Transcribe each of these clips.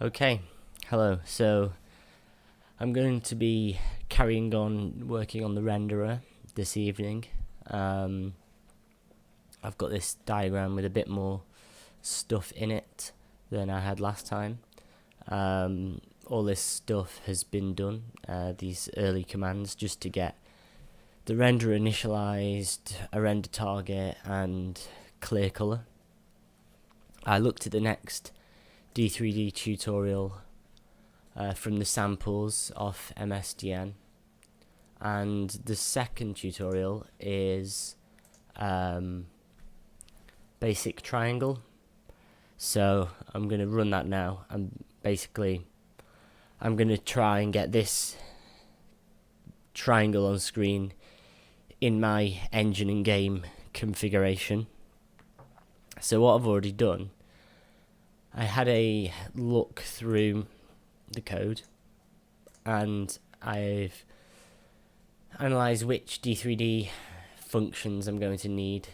Okay, hello. So I'm going to be carrying on working on the renderer this evening. I've got this diagram with a bit more stuff in it than I had last time. All this stuff has been done, these early commands, just to get the renderer initialized, a render target, and clear color. I looked at the next D3D tutorial from the samples of MSDN, and the second tutorial is basic triangle. So I'm going to run that now, and basically I'm going to try and get this triangle on screen in my engine and game configuration. So what I've already done, I had a look through the code and I've analysed which D3D functions I'm going to need.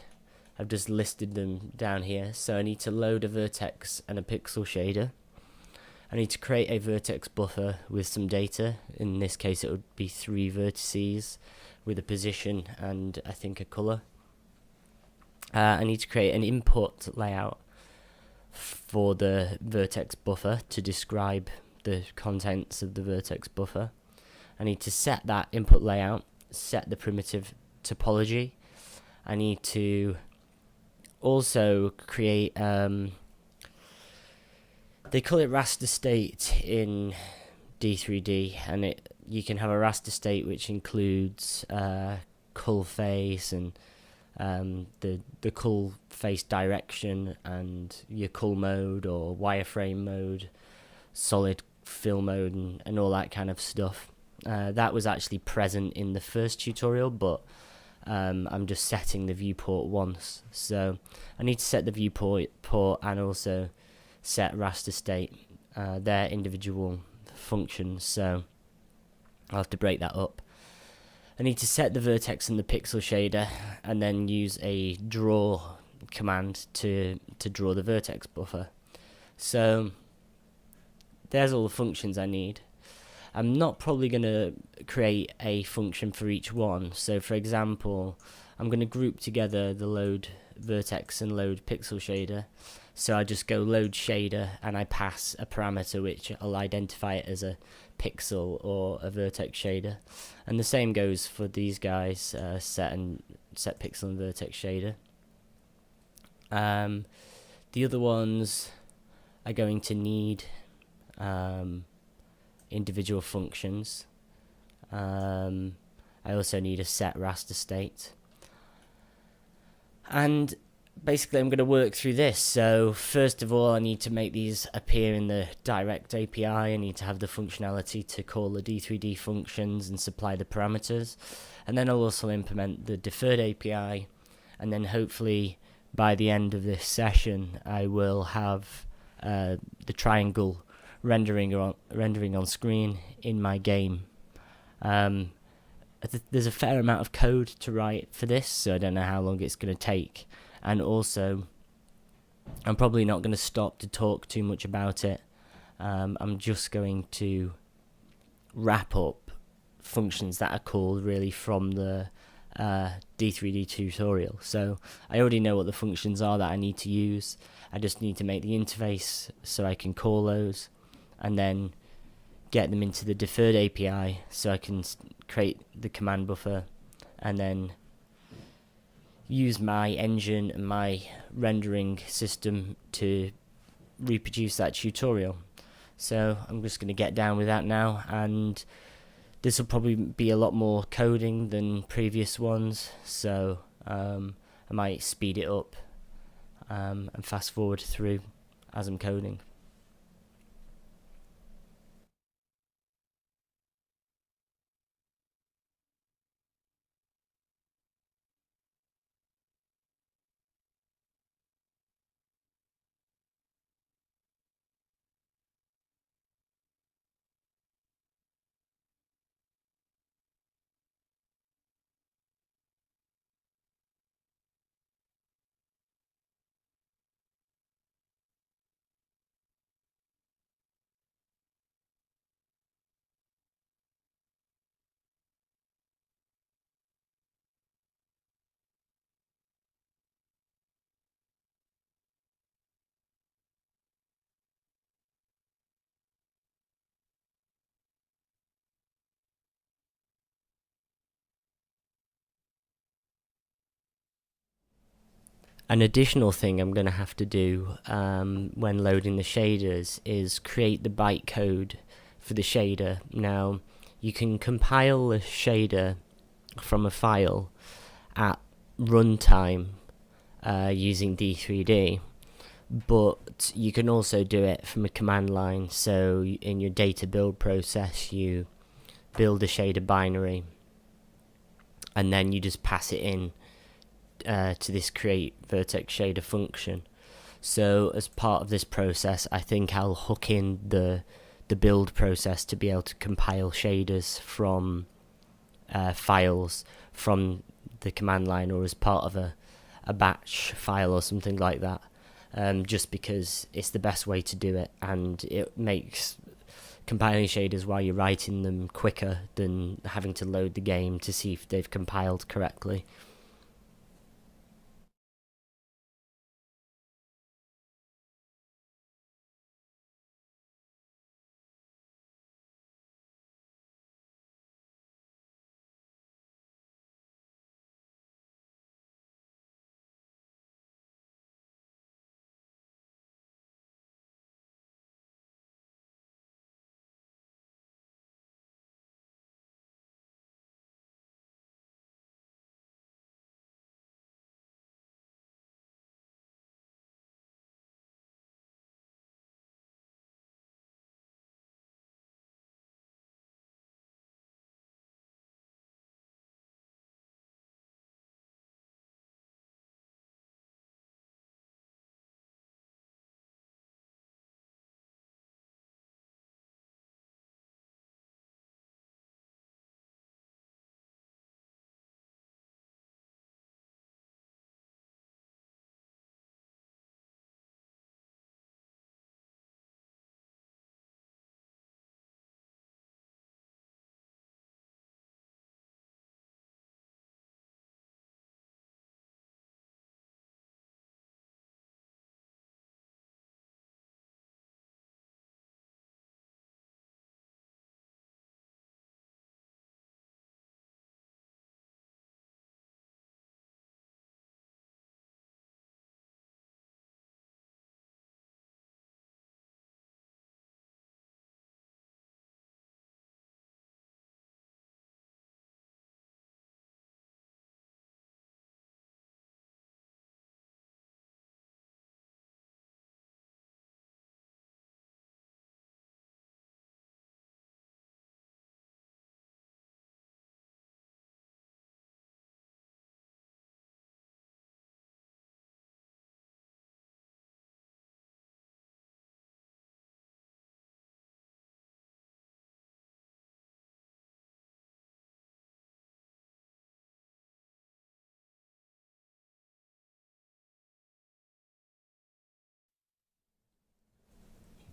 I've just listed them down here. So I need to load a vertex and a pixel shader. I need to create a vertex buffer with some data. In this case it would be 3 vertices with a position and I think a colour. I need to create an input layout for the vertex buffer to describe the contents of the vertex buffer. I need to set that input layout, set the primitive topology. I need to also create, they call it raster state in D3D, and you can have a raster state which includes cull face and the cull face direction and your cull mode or wireframe mode, solid fill mode, and all that kind of stuff. That was actually present in the first tutorial, but I'm just setting the viewport once. So I need to set the viewport and also set raster state, their individual functions. So I'll have to break that up. I need to set the vertex and the pixel shader, and then use a draw command to draw the vertex buffer. So there's all the functions I need. I'm not probably going to create a function for each one. So for example, I'm going to group together the load vertex and load pixel shader. So I just go load shader and I pass a parameter which I'll identify it as a pixel or a vertex shader. And the same goes for these guys, set pixel and vertex shader. The other ones are going to need individual functions. I also need a set raster state. And basically I'm going to work through this. So first of all, I need to make these appear in the direct API. I need to have the functionality to call the D3D functions and supply the parameters. And then I'll also implement the deferred API. And then hopefully by the end of this session, I will have the triangle rendering on screen in my game. There's a fair amount of code to write for this, so I don't know how long it's going to take. And also, I'm probably not going to stop to talk too much about it. I'm just going to wrap up functions that are called really from the D3D tutorial. So I already know what the functions are that I need to use. I just need to make the interface so I can call those, and then get them into the deferred API so I can create the command buffer, and then use my engine and my rendering system to reproduce that tutorial. So I'm just going to get down with that now, and this will probably be a lot more coding than previous ones, so I might speed it up and fast forward through as I'm coding. An additional thing I'm going to have to do when loading the shaders is create the bytecode for the shader. Now, you can compile a shader from a file at runtime using D3D, but you can also do it from a command line. So in your data build process, you build a shader binary and then you just pass it in to this create vertex shader function. So as part of this process, I think I'll hook in the build process to be able to compile shaders from files from the command line, or as part of a batch file or something like that, just because it's the best way to do it, and it makes compiling shaders while you're writing them quicker than having to load the game to see if they've compiled correctly.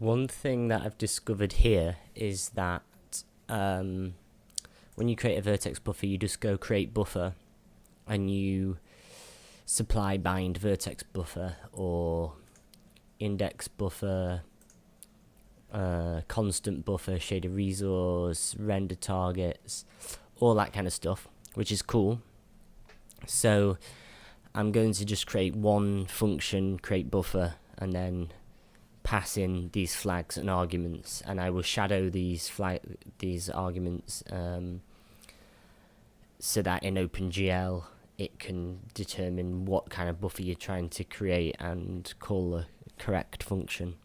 One thing that I've discovered here is that um, when you create a vertex buffer, you just go create buffer and you supply bind vertex buffer or index buffer, constant buffer, shader resource, render targets, all that kind of stuff, which is cool. So I'm going to just create one function, create buffer, and then pass in these flags and arguments, and I will shadow these arguments so that in OpenGL it can determine what kind of buffer you're trying to create and call the correct function.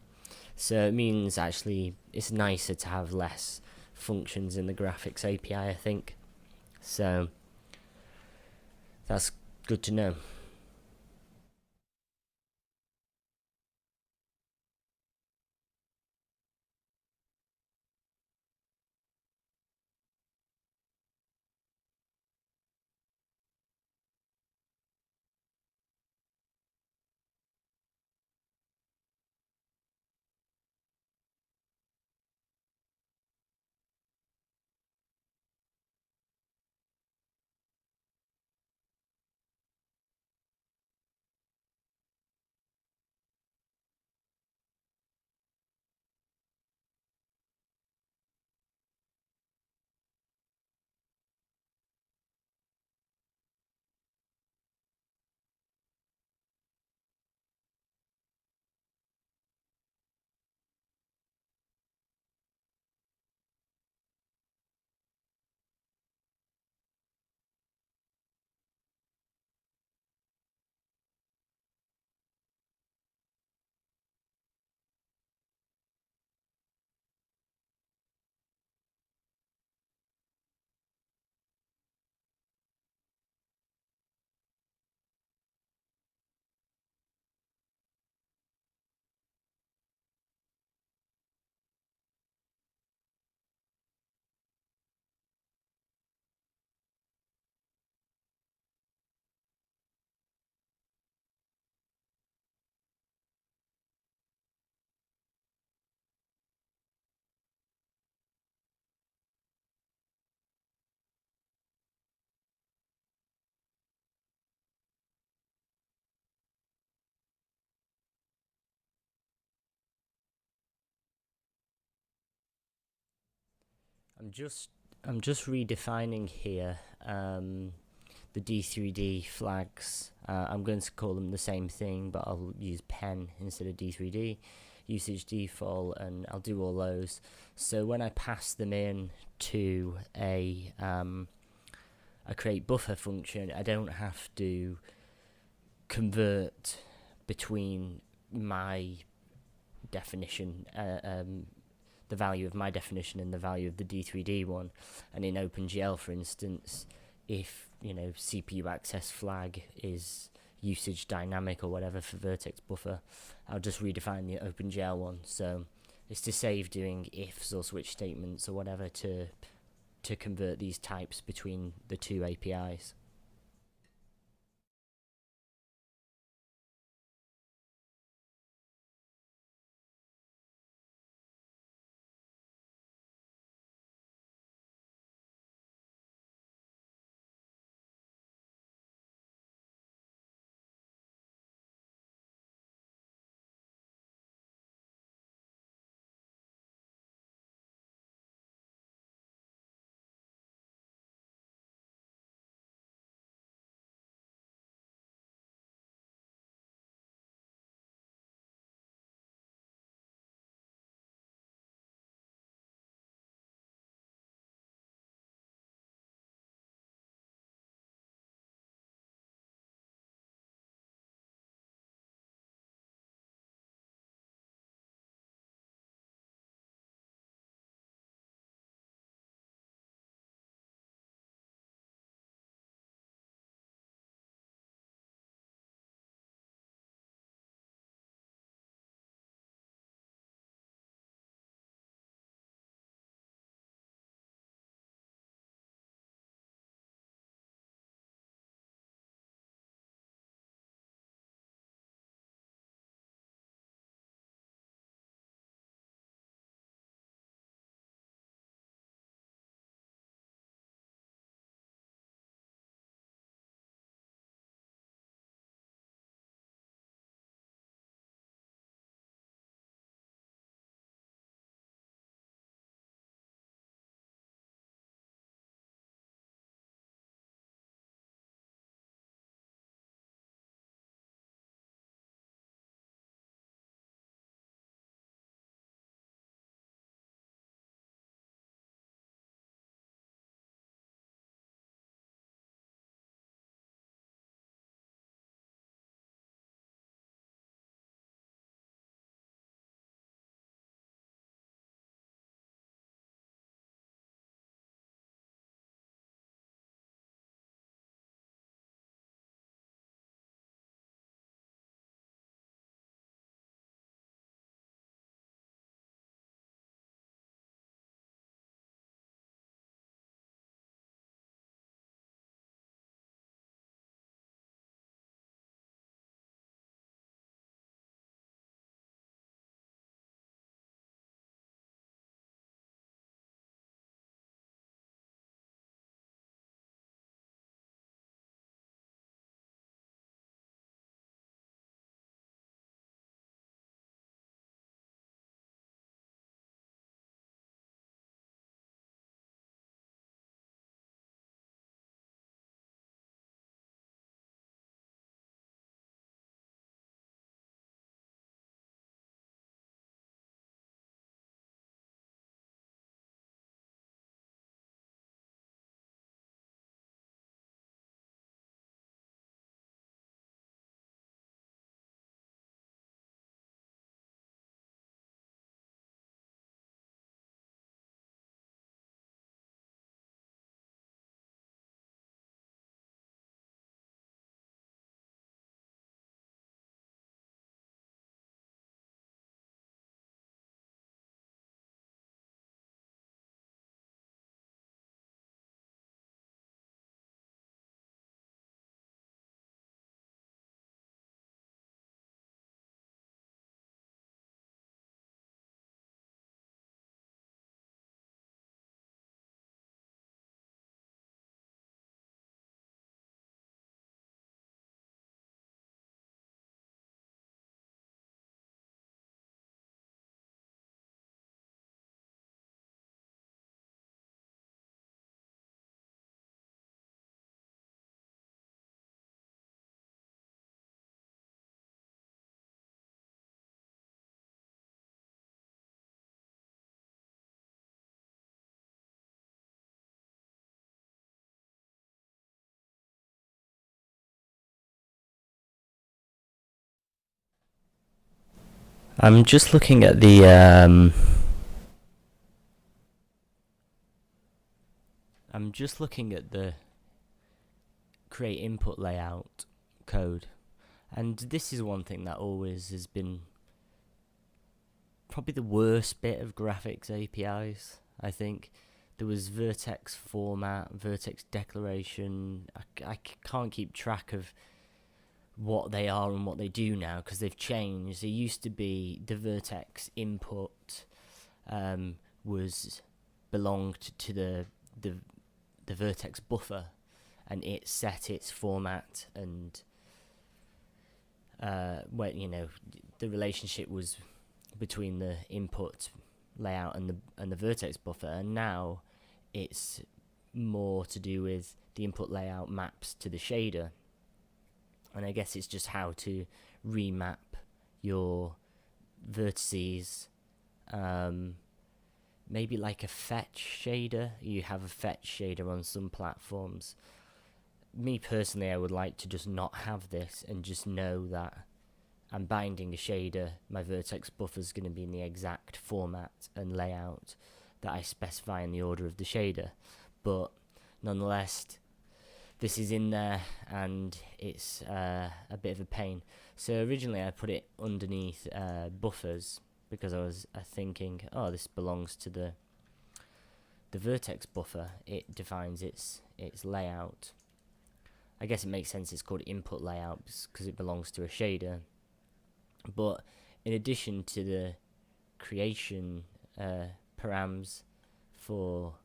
So it means actually it's nicer to have less functions in the graphics API, I think. So that's good to know. I'm just redefining here the D3D flags. I'm going to call them the same thing, but I'll use pen instead of D3D, usage default, and I'll do all those. So when I pass them in to a create buffer function, I don't have to convert between my definition, the value of my definition and the value of the D3D one. And in OpenGL, for instance, if CPU access flag is usage dynamic or whatever for vertex buffer, I'll just redefine the OpenGL one. So it's to save doing ifs or switch statements or whatever to convert these types between the two APIs. I'm just looking at the create input layout code, and this is one thing that always has been probably the worst bit of graphics APIs. I think there was vertex format, vertex declaration. I can't keep track of what they are and what they do now because they've changed. It used to be the vertex input was belonged to the vertex buffer, and it set its format, and where the relationship was between the input layout and the vertex buffer, and now it's more to do with the input layout maps to the shader. And I guess it's just how to remap your vertices, maybe like a fetch shader. You have a fetch shader on some platforms. Me personally, I would like to just not have this and just know that I'm binding a shader, my vertex buffer is going to be in the exact format and layout that I specify in the order of the shader. But nonetheless, this is in there, and it's a bit of a pain. So originally I put it underneath buffers because I was thinking, oh, this belongs to the vertex buffer. It defines its layout. I guess it makes sense it's called input layout because it belongs to a shader. But in addition to the creation params for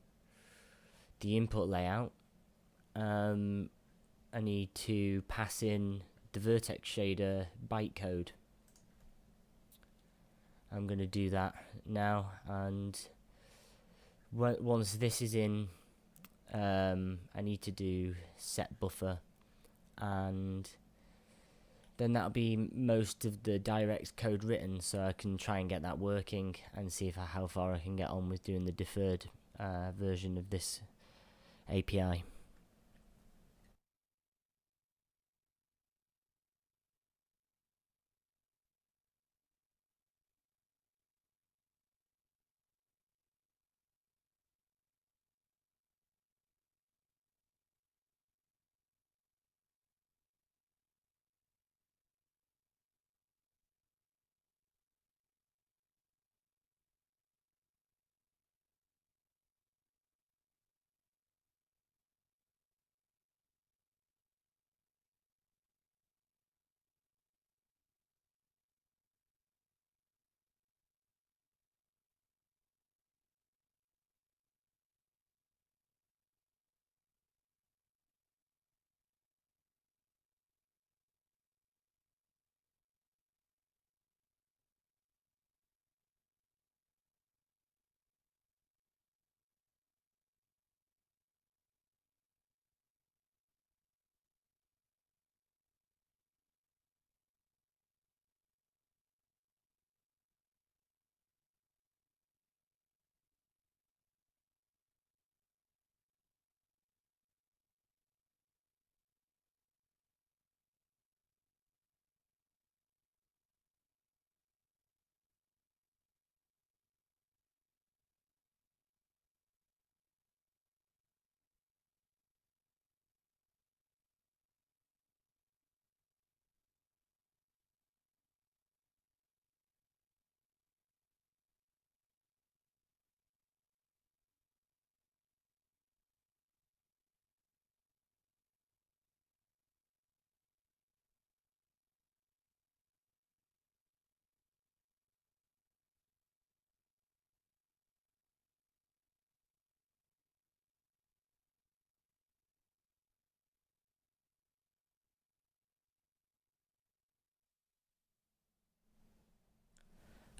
the input layout, I need to pass in the vertex shader bytecode. I'm going to do that now, and once this is in, I need to do set buffer, and then that'll be most of the direct code written, so I can try and get that working and see how far I can get on with doing the deferred version of this API.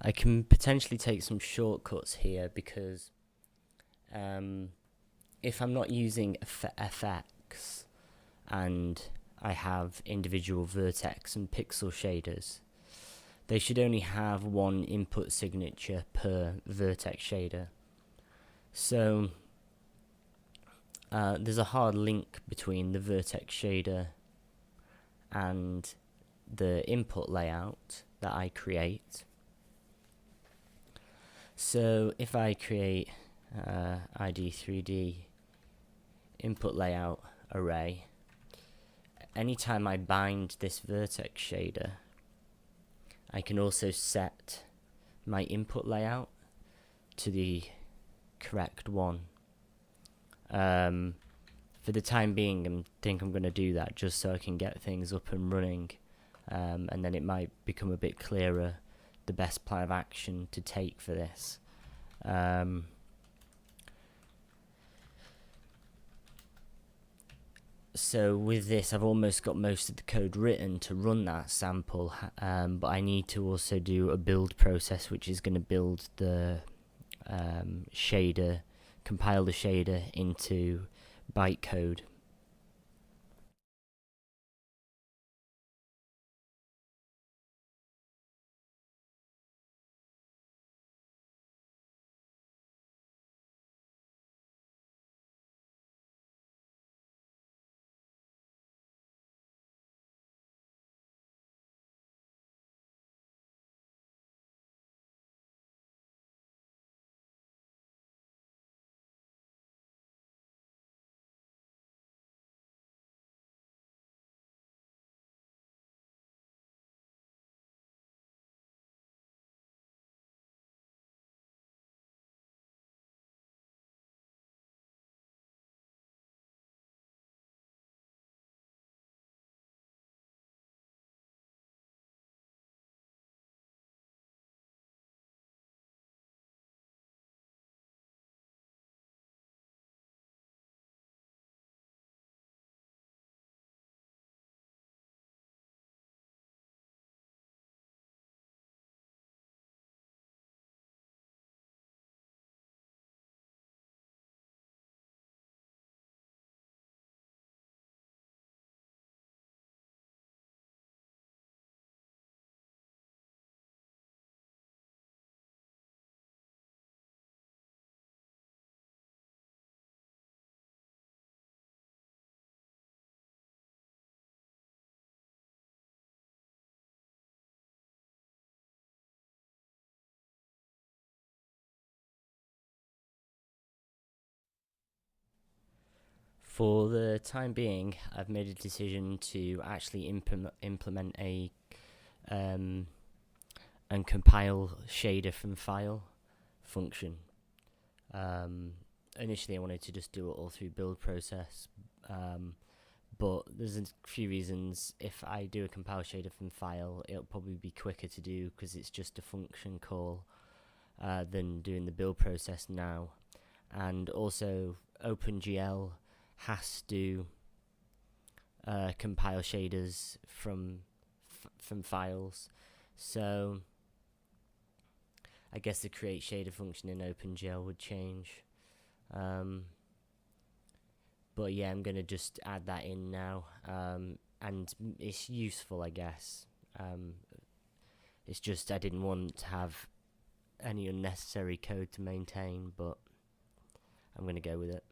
I can potentially take some shortcuts here because if I'm not using FX and I have individual vertex and pixel shaders, they should only have one input signature per vertex shader. So there's a hard link between the vertex shader and the input layout that I create. So if I create ID3D input layout array, anytime I bind this vertex shader, I can also set my input layout to the correct one. For the time being, I think I'm going to do that just so I can get things up and running, and then it might become a bit clearer the best plan of action to take for this. So with this, I've almost got most of the code written to run that sample, but I need to also do a build process, which is going to build the shader, compile the shader into bytecode. For the time being, I've made a decision to actually implement a and compile shader from file function. Initially, I wanted to just do it all through build process, but there's a few reasons. If I do a compile shader from file, it'll probably be quicker to do because it's just a function call than doing the build process now. And also, OpenGL has to compile shaders from files, so I guess the create shader function in OpenGL would change. But yeah, I'm gonna just add that in now, and it's useful, I guess. It's just I didn't want to have any unnecessary code to maintain, but I'm gonna go with it.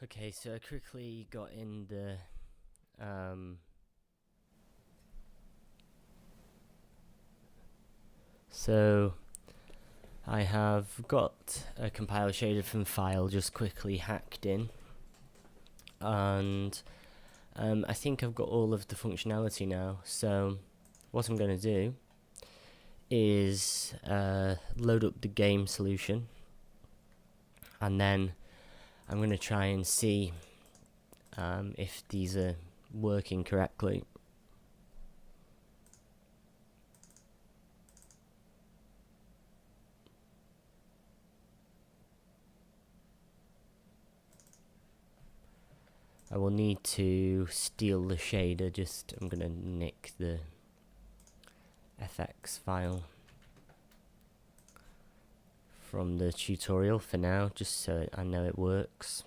Okay, so I quickly got in the so I have got a compile shader from file just quickly hacked in, and I think I've got all of the functionality now. So what I'm going to do is load up the game solution, and then I'm going to try and see if these are working correctly. I will need to steal the shader. I'm going to nick the FX file from the tutorial for now, just so I know it works.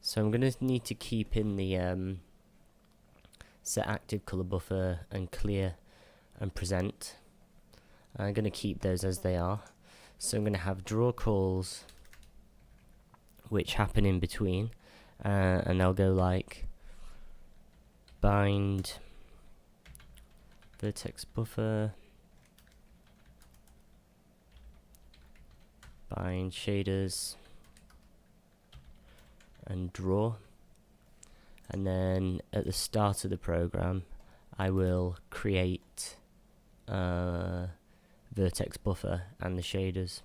So I'm going to need to keep in the set active color buffer and clear and present. I'm going to keep those as they are. So I'm going to have draw calls which happen in between, and they'll go like bind vertex buffer, bind shaders, and draw. And then at the start of the program I will create vertex buffer and the shaders.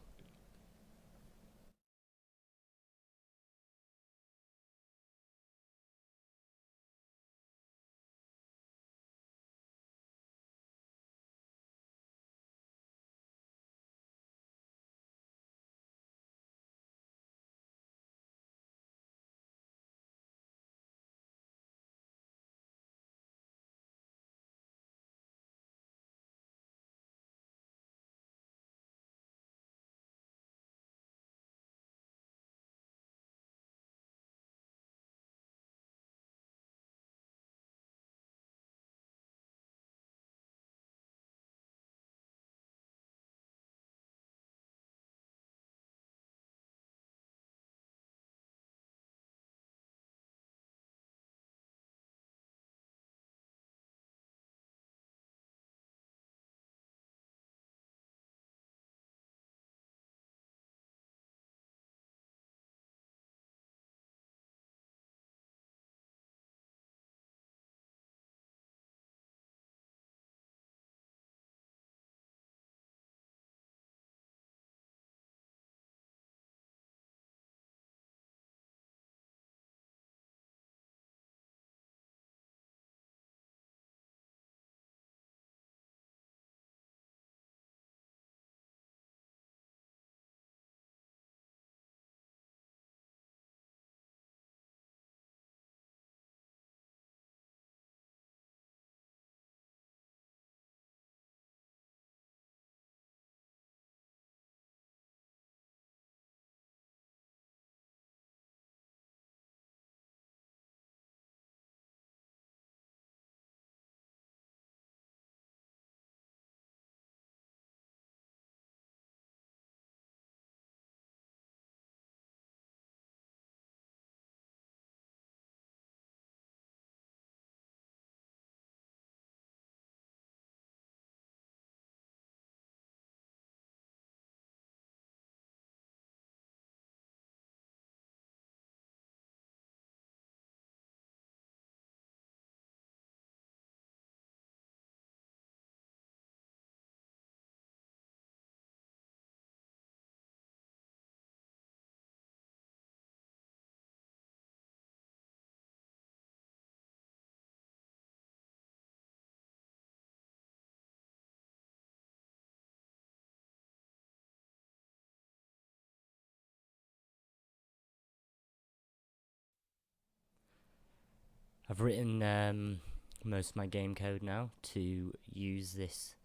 I've written most of my game code now to use this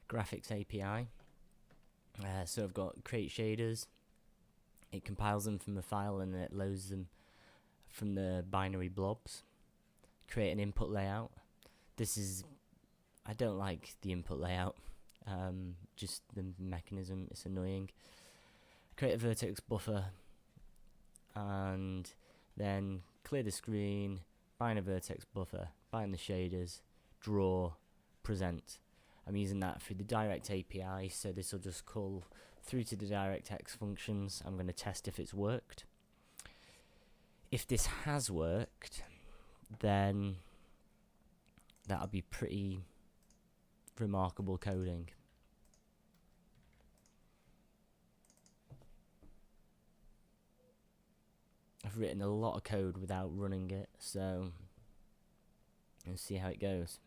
graphics API. So I've got create shaders, it compiles them from a file and then it loads them from the binary blobs. Create an input layout. I don't like the input layout, just the mechanism, it's annoying. Create a vertex buffer and then clear the screen, bind a vertex buffer, bind the shaders, draw, present. I'm using that through the direct API, so this will just call through to the directx functions. I'm going to test if it's worked. If this has worked, then that'll be pretty remarkable coding. I've written a lot of code without running it, so let's see how it goes.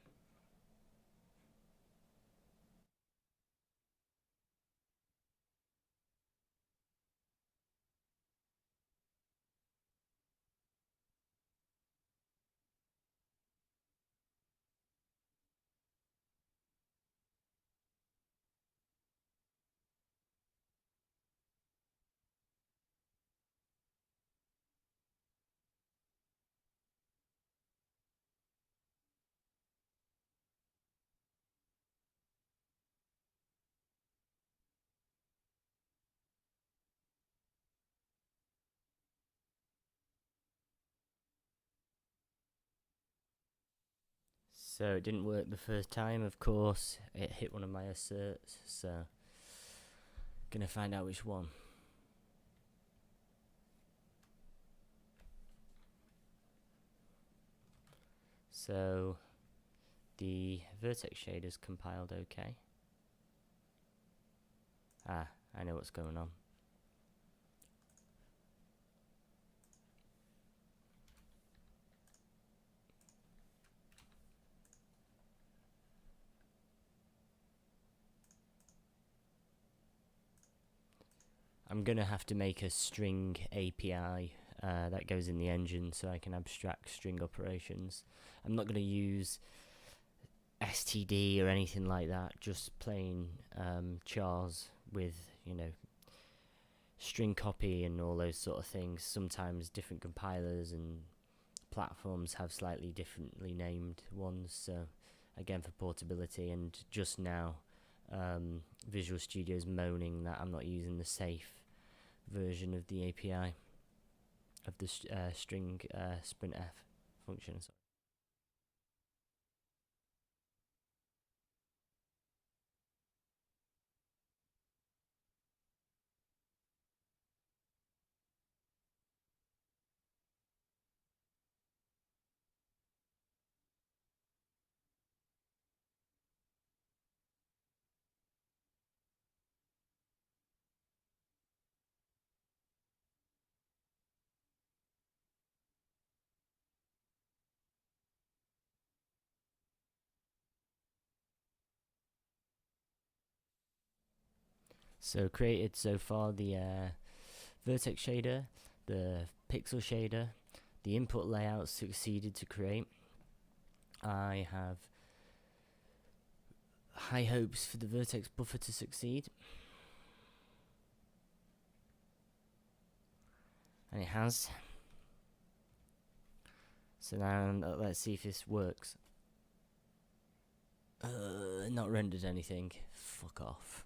So it didn't work the first time, of course. It hit one of my asserts, so gonna find out which one. So the vertex shader's compiled okay. I know what's going on. I'm gonna have to make a string API that goes in the engine so I can abstract string operations. I'm not gonna use STD or anything like that, just plain chars with, string copy and all those sort of things. Sometimes different compilers and platforms have slightly differently named ones, so again for portability. And just now Visual Studio's moaning that I'm not using the safe version of the API of the string sprintf function. Sorry. So created so far the vertex shader, the pixel shader, the input layout succeeded to create. I have high hopes for the vertex buffer to succeed, and it has. So now let's see if this works. Not rendered anything. Fuck off.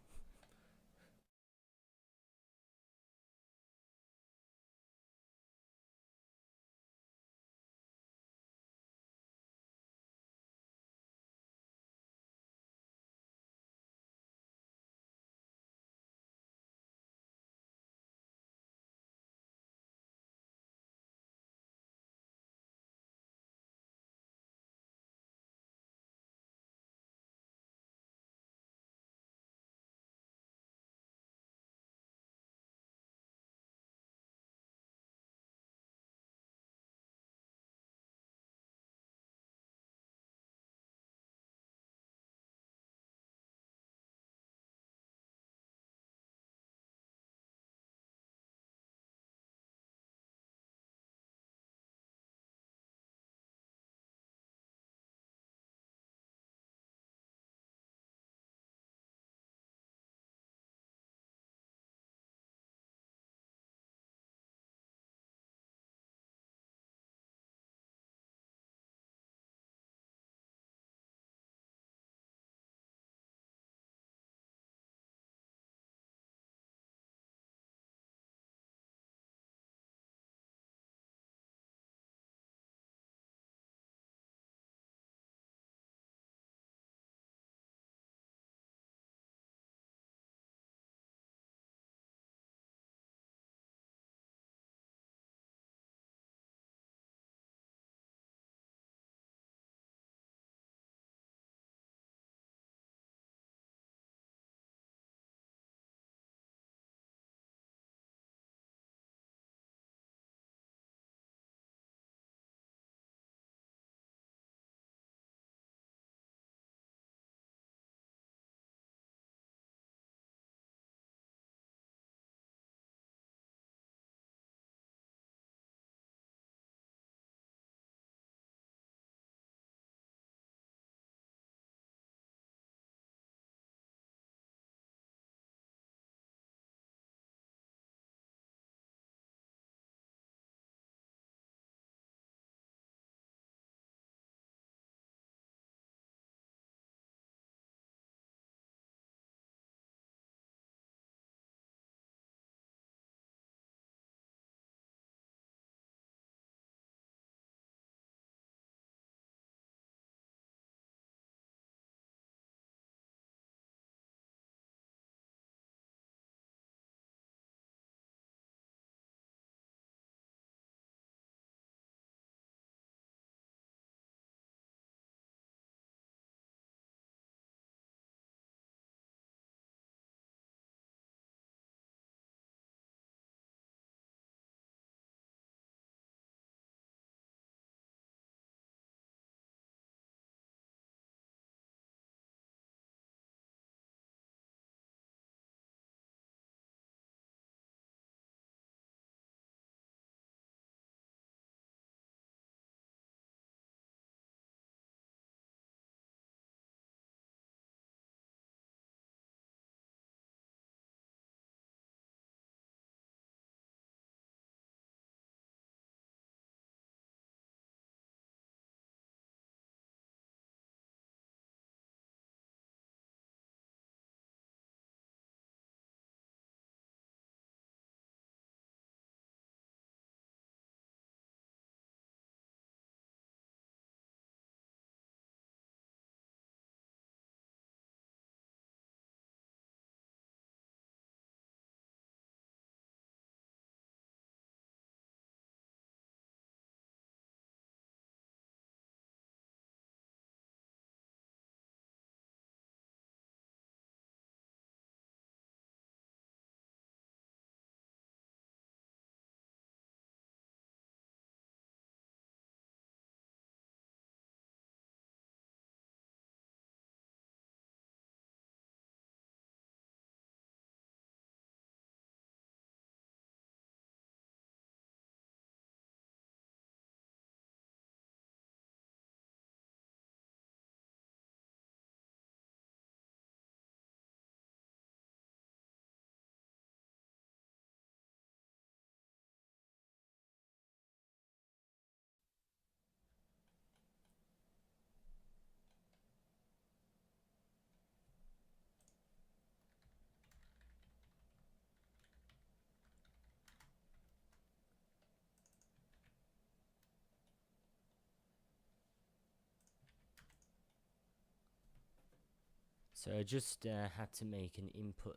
So I just had to make an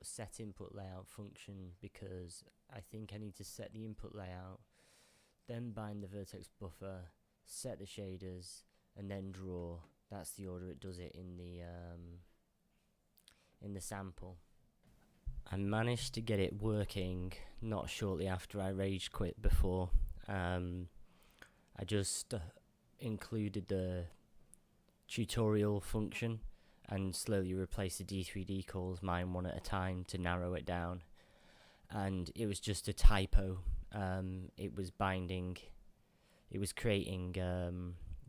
set input layout function because I think I need to set the input layout, then bind the vertex buffer, set the shaders, and then draw. That's the order it does it in the sample. I managed to get it working not shortly after I rage quit before. I just included the tutorial function and slowly replaced the D3D calls mine one at a time to narrow it down, and it was just a typo. It was creating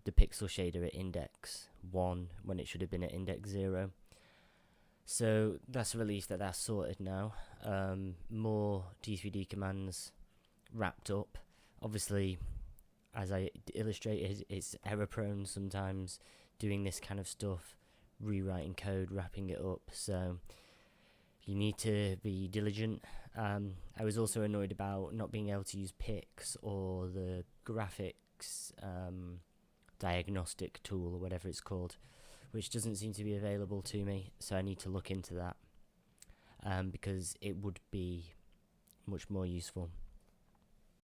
the pixel shader at index 1 when it should have been at index 0. So that's a relief that that's sorted now. More D3D commands wrapped up. Obviously, as I illustrated, it's error prone sometimes doing this kind of stuff, rewriting code, wrapping it up, so you need to be diligent. I was also annoyed about not being able to use Pix or the graphics diagnostic tool or whatever it's called, which doesn't seem to be available to me, so I need to look into that because it would be much more useful.